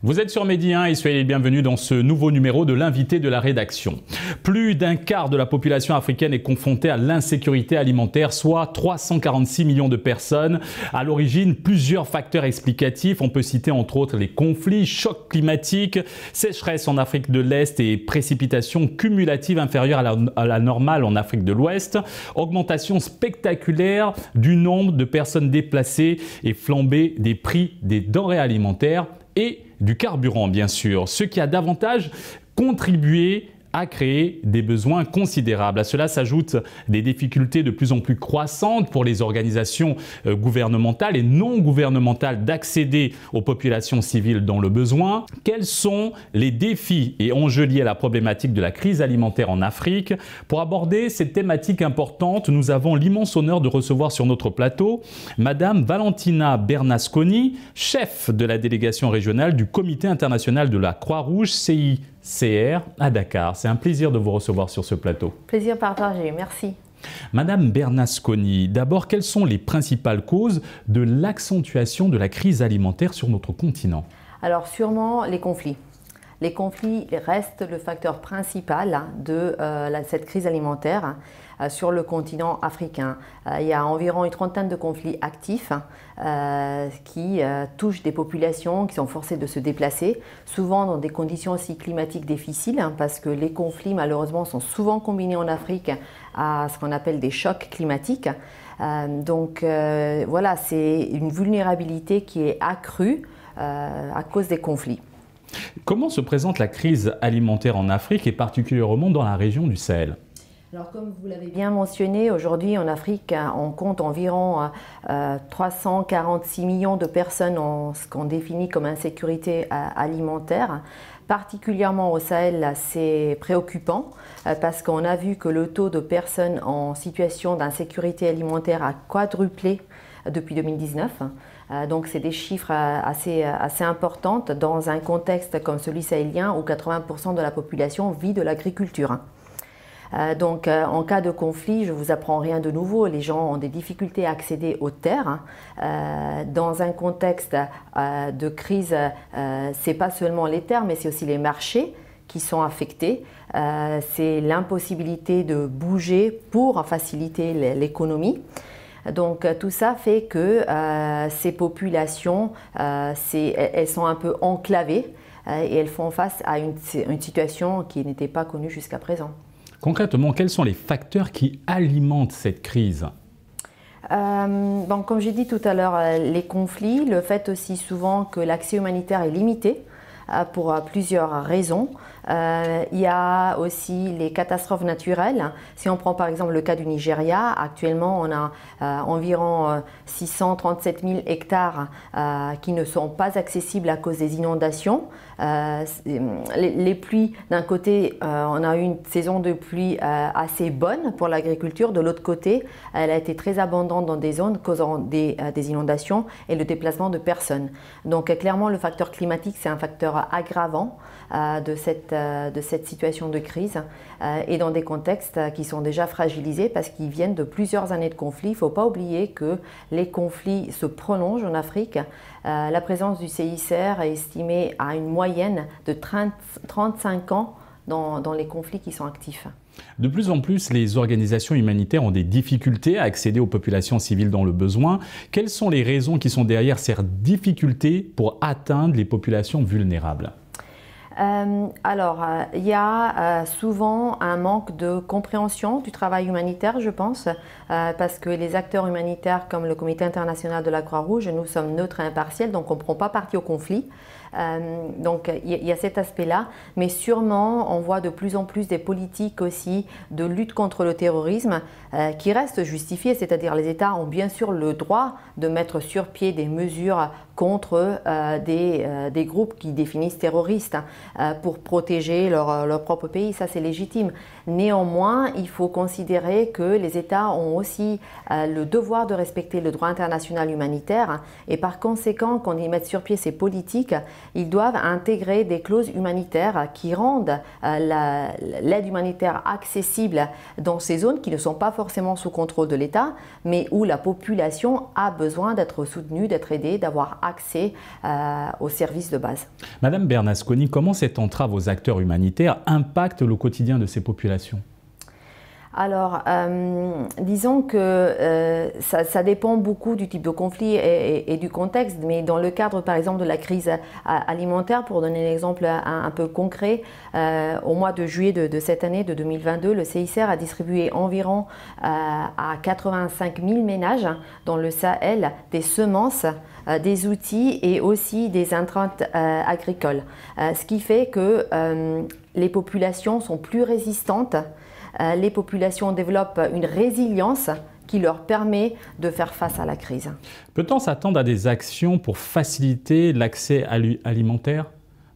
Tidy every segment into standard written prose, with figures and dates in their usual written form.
Vous êtes sur Medi 1 et soyez les bienvenus dans ce nouveau numéro de l'invité de la rédaction. Plus d'un quart de la population africaine est confrontée à l'insécurité alimentaire, soit 346 millions de personnes. À l'origine, plusieurs facteurs explicatifs. On peut citer entre autres les conflits, chocs climatiques, sécheresse en Afrique de l'Est et précipitations cumulatives inférieures à la normale en Afrique de l'Ouest. Augmentation spectaculaire du nombre de personnes déplacées et flambée des prix des denrées alimentaires et du carburant, bien sûr, ce qui a davantage contribué à créer des besoins considérables. À cela s'ajoutent des difficultés de plus en plus croissantes pour les organisations gouvernementales et non gouvernementales d'accéder aux populations civiles dans le besoin. Quels sont les défis et enjeux liés à la problématique de la crise alimentaire en Afrique? Pour aborder cette thématique importante, nous avons l'immense honneur de recevoir sur notre plateau Madame Valentina Bernasconi, chef de la délégation régionale du Comité international de la Croix-Rouge CICR à Dakar. C'est un plaisir de vous recevoir sur ce plateau. Plaisir partagé, merci. Madame Bernasconi, d'abord, quelles sont les principales causes de l'accentuation de la crise alimentaire sur notre continent? Alors sûrement les conflits. Les conflits restent le facteur principal de cette crise alimentaire sur le continent africain. Il y a environ une trentaine de conflits actifs qui touchent des populations qui sont forcées de se déplacer, souvent dans des conditions aussi climatiques difficiles, parce que les conflits malheureusement sont souvent combinés en Afrique à ce qu'on appelle des chocs climatiques. Voilà, c'est une vulnérabilité qui est accrue à cause des conflits. Comment se présente la crise alimentaire en Afrique et particulièrement dans la région du Sahel? Alors, comme vous l'avez bien mentionné, aujourd'hui en Afrique, on compte environ 346 millions de personnes en ce qu'on définit comme insécurité alimentaire. Particulièrement au Sahel, c'est préoccupant parce qu'on a vu que le taux de personnes en situation d'insécurité alimentaire a quadruplé depuis 2019. Donc c'est des chiffres assez importants dans un contexte comme celui sahélien où 80% de la population vit de l'agriculture. En cas de conflit, je ne vous apprends rien de nouveau, les gens ont des difficultés à accéder aux terres. Dans un contexte de crise, ce n'est pas seulement les terres, mais c'est aussi les marchés qui sont affectés. C'est l'impossibilité de bouger pour faciliter l'économie. Donc tout ça fait que ces populations, elles sont un peu enclavées et elles font face à une situation qui n'était pas connue jusqu'à présent. Concrètement, quels sont les facteurs qui alimentent cette crise? Comme j'ai dit tout à l'heure, les conflits, le fait aussi souvent que l'accès humanitaire est limité pour plusieurs raisons. Il y a aussi les catastrophes naturelles. Si on prend par exemple le cas du Nigeria, actuellement on a environ 637 000 hectares qui ne sont pas accessibles à cause des inondations. Les pluies, d'un côté, on a eu une saison de pluie assez bonne pour l'agriculture. De l'autre côté, elle a été très abondante dans des zones causant des inondations et le déplacement de personnes. Donc clairement, le facteur climatique, c'est un facteur aggravant de cette situation de crise et dans des contextes qui sont déjà fragilisés parce qu'ils viennent de plusieurs années de conflits. Il ne faut pas oublier que les conflits se prolongent en Afrique. La présence du CICR est estimée à une moyenne de 35 ans dans les conflits qui sont actifs. De plus en plus, les organisations humanitaires ont des difficultés à accéder aux populations civiles dans le besoin. Quelles sont les raisons qui sont derrière ces difficultés pour atteindre les populations vulnérables? Il y a souvent un manque de compréhension du travail humanitaire, je pense, parce que les acteurs humanitaires comme le Comité international de la Croix-Rouge, nous sommes neutres et impartiels, donc on ne prend pas parti au conflit. Il y a cet aspect-là, mais sûrement on voit de plus en plus des politiques aussi de lutte contre le terrorisme qui restent justifiées, c'est-à-dire les États ont bien sûr le droit de mettre sur pied des mesures contre des groupes qui définissent terroristes pour protéger leur propre pays, ça c'est légitime. Néanmoins, il faut considérer que les États ont aussi le devoir de respecter le droit international humanitaire et par conséquent, quand ils mettent sur pied ces politiques, ils doivent intégrer des clauses humanitaires qui rendent l'aide humanitaire accessible dans ces zones qui ne sont pas forcément sous contrôle de l'État, mais où la population a besoin d'être soutenue, d'être aidée, d'avoir accès aux services de base. Madame Bernasconi, comment cette entrave aux acteurs humanitaires impacte le quotidien de ces populations? Alors, disons que ça dépend beaucoup du type de conflit et du contexte, mais dans le cadre, par exemple, de la crise alimentaire, pour donner un exemple un peu concret, au mois de juillet de cette année, de 2022, le CICR a distribué environ à 85 000 ménages dans le Sahel des semences, des outils et aussi des intrants agricoles. Ce qui fait que les populations sont plus résistantes. Les populations développent une résilience qui leur permet de faire face à la crise. Peut-on s'attendre à des actions pour faciliter l'accès alimentaire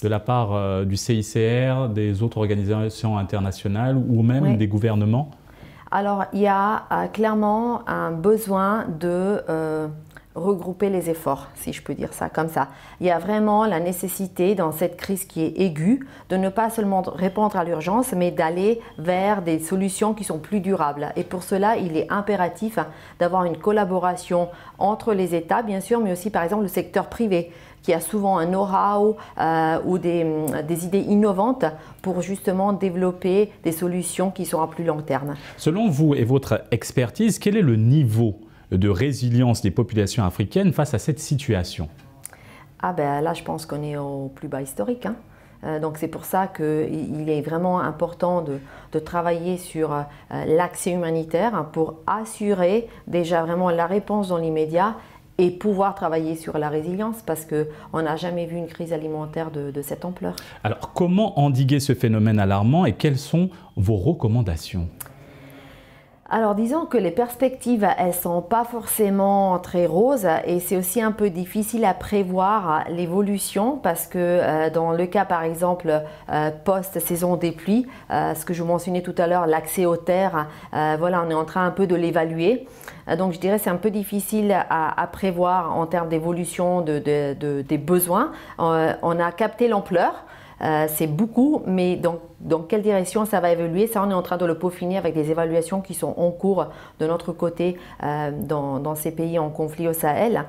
de la part du CICR, des autres organisations internationales ou même des gouvernements? Alors, il y a clairement un besoin de regrouper les efforts, si je peux dire ça comme ça. Il y a vraiment la nécessité dans cette crise qui est aiguë de ne pas seulement répondre à l'urgence, mais d'aller vers des solutions qui sont plus durables. Et pour cela, il est impératif d'avoir une collaboration entre les États, bien sûr, mais aussi par exemple le secteur privé, qui a souvent un know-how ou des idées innovantes pour justement développer des solutions qui sont à plus long terme. Selon vous et votre expertise, quel est le niveau de résilience des populations africaines face à cette situation? Ah ben là, je pense qu'on est au plus bas historique. Donc c'est pour ça qu'il est vraiment important de travailler sur l'accès humanitaire pour assurer déjà vraiment la réponse dans l'immédiat et pouvoir travailler sur la résilience parce qu'on n'a jamais vu une crise alimentaire de cette ampleur. Alors comment endiguer ce phénomène alarmant et quelles sont vos recommandations? Alors disons que les perspectives, elles ne sont pas forcément très roses et c'est aussi un peu difficile à prévoir l'évolution parce que dans le cas par exemple post-saison des pluies, ce que je mentionnais tout à l'heure, l'accès aux terres, voilà, on est en train un peu de l'évaluer. Donc je dirais c'est un peu difficile à prévoir en termes d'évolution des besoins. On a capté l'ampleur. C'est beaucoup, mais dans quelle direction ça va évoluer, ça on est en train de le peaufiner avec des évaluations qui sont en cours de notre côté dans ces pays en conflit au Sahel.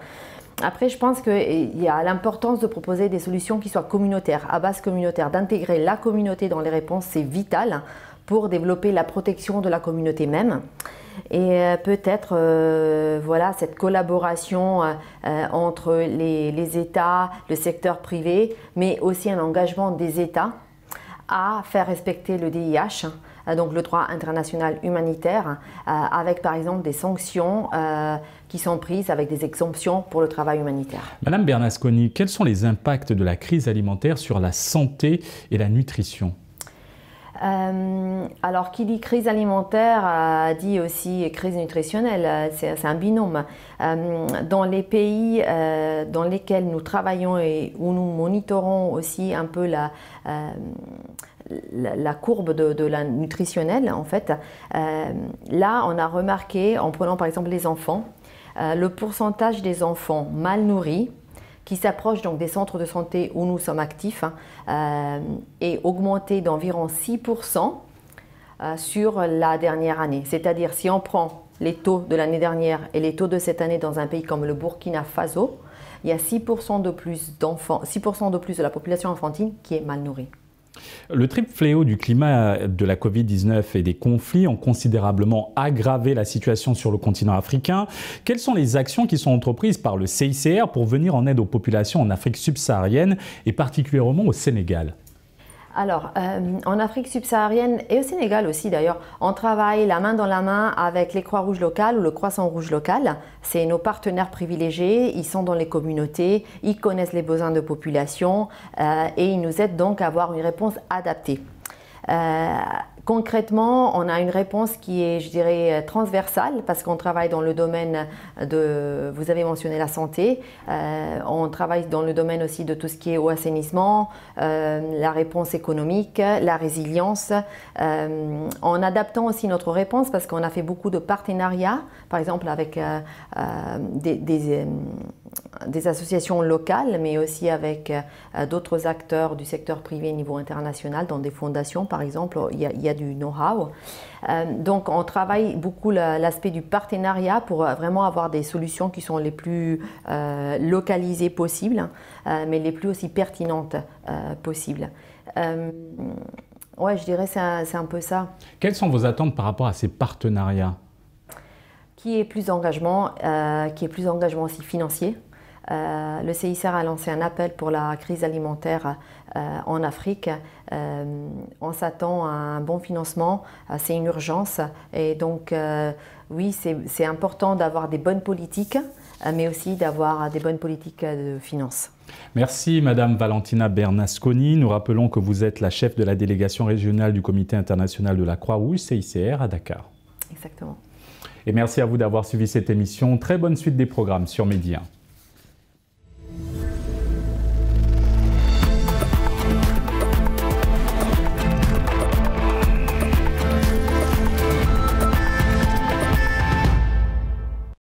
Après, je pense qu'il y a l'importance de proposer des solutions qui soient communautaires, à base communautaire, d'intégrer la communauté dans les réponses, c'est vital pour développer la protection de la communauté même. Et peut-être voilà, cette collaboration entre les États, le secteur privé, mais aussi un engagement des États à faire respecter le DIH, donc le droit international humanitaire, avec par exemple des sanctions qui sont prises avec des exemptions pour le travail humanitaire. Madame Bernasconi, quels sont les impacts de la crise alimentaire sur la santé et la nutrition? Alors, qui dit crise alimentaire dit aussi crise nutritionnelle, c'est un binôme. Dans les pays dans lesquels nous travaillons et où nous monitorons aussi un peu la courbe de la nutritionnelle, en fait, là on a remarqué, en prenant par exemple les enfants, le pourcentage des enfants mal nourris qui s'approche donc des centres de santé où nous sommes actifs, est augmenté d'environ 6% sur la dernière année. C'est-à-dire si on prend les taux de l'année dernière et les taux de cette année dans un pays comme le Burkina Faso, il y a 6% de plus d'enfants, 6% de plus de la population enfantine qui est mal nourrie. Le triple fléau du climat, de la Covid-19 et des conflits ont considérablement aggravé la situation sur le continent africain. Quelles sont les actions qui sont entreprises par le CICR pour venir en aide aux populations en Afrique subsaharienne et particulièrement au Sénégal? Alors, en Afrique subsaharienne et au Sénégal aussi d'ailleurs, on travaille la main dans la main avec les Croix-Rouges locales ou le Croissant-Rouge local. C'est nos partenaires privilégiés, ils sont dans les communautés, ils connaissent les besoins de population et ils nous aident donc à avoir une réponse adaptée. Concrètement, on a une réponse qui est, je dirais, transversale parce qu'on travaille dans le domaine de, vous avez mentionné la santé, on travaille dans le domaine aussi de tout ce qui est au assainissement, la réponse économique, la résilience, en adaptant aussi notre réponse parce qu'on a fait beaucoup de partenariats, par exemple avec des associations locales, mais aussi avec d'autres acteurs du secteur privé au niveau international, dans des fondations par exemple, il y a du know-how. Donc on travaille beaucoup l'aspect du partenariat pour vraiment avoir des solutions qui sont les plus localisées possibles, mais les plus aussi pertinentes possibles. Ouais, je dirais c'est un peu ça. Quelles sont vos attentes par rapport à ces partenariats? Qui est plus d'engagement aussi financier. Le CICR a lancé un appel pour la crise alimentaire en Afrique. On s'attend à un bon financement, c'est une urgence. Et donc, oui, c'est important d'avoir des bonnes politiques, mais aussi d'avoir des bonnes politiques de finances. Merci Madame Valentina Bernasconi. Nous rappelons que vous êtes la chef de la délégation régionale du Comité international de la Croix-Rouge, CICR, à Dakar. Exactement. Et merci à vous d'avoir suivi cette émission. Très bonne suite des programmes sur Média.